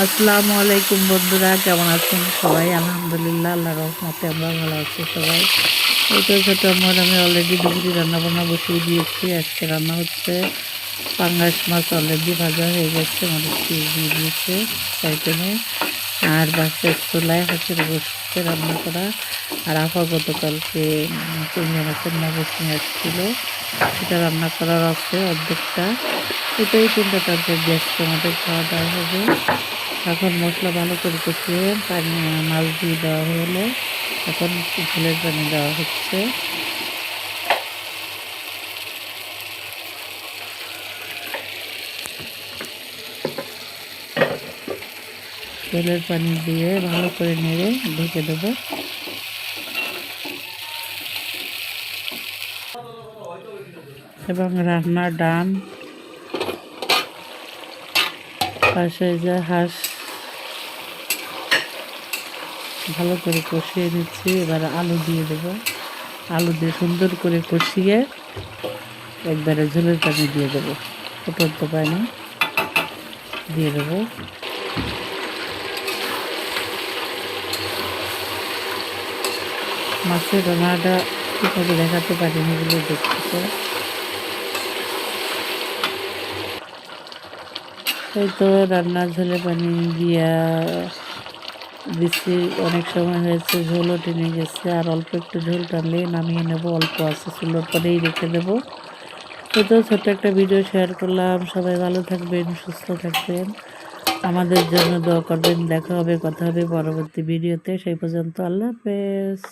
আসসালামু আলাইকুম বন্ধুরা, কেমন আছেন সবাই? আলহামদুলিল্লাহ, আল্লাহর রহমতে আমরা ভালো আছি সবাই। এই তো ছোটো আমার আমি অলরেডি দুপুরে রান্নাবান্না বসিয়ে দিয়েছি। আজকে রান্না হচ্ছে পাঙ্গাস মাছ, অলরেডি ভাজা হয়ে গেছে, মরিচ দিয়ে দিয়েছে আইটেমে। আর বাচ্চার চুলায় হাঁসের গোস্ত রান্না করা। আর আপা গতকালকে চিংড়ি মাছের মগজ নিয়ে আসছিল, সেটা রান্না করার আছে অর্ধেকটা। এটাই 3টা তরকারি গ্যাস আমাদের খাওয়া দাওয়া হবে। এখন মশলা ভালো করে কষিয়ে পানি মাছ দিয়ে দেওয়া হলো। এখন ঝোলের পানি দেওয়া হচ্ছে। ঝোলের পানি দিয়ে ভালো করে নেড়ে ঢেকে দেবো। এবং রান্না ডান। পাশে যে হাঁস ভালো করে কষিয়ে নিচ্ছি। এবার আলু দিয়ে দেবো। আলু দিয়ে সুন্দর করে কষিয়ে একবারে ঝোলের পানি দিয়ে দেবো। ফুটন্ত পানি দিয়ে দেবো। মাছের রান্নাটা ঠিকভাবে দেখাতে পারিনি বলে দেখতেছে। এই তো রান্নার ঝোলে পানি দিয়া দিচ্ছি। অনেক সময় হয়েছে, ঝোলও টেনে গেছে। আর অল্প একটু ঝোল টানলেই নামিয়ে নেব। অল্প আছে, চুলোর পরেই রেখে দেবো। এই তো ছোট্ট একটা ভিডিও শেয়ার করলাম। সবাই ভালো থাকবেন, সুস্থ থাকবেন, আমাদের জন্য দোয়া করবেন। দেখা হবে, কথা হবে পরবর্তী ভিডিওতে। সেই পর্যন্ত আল্লাহ হাফেজ।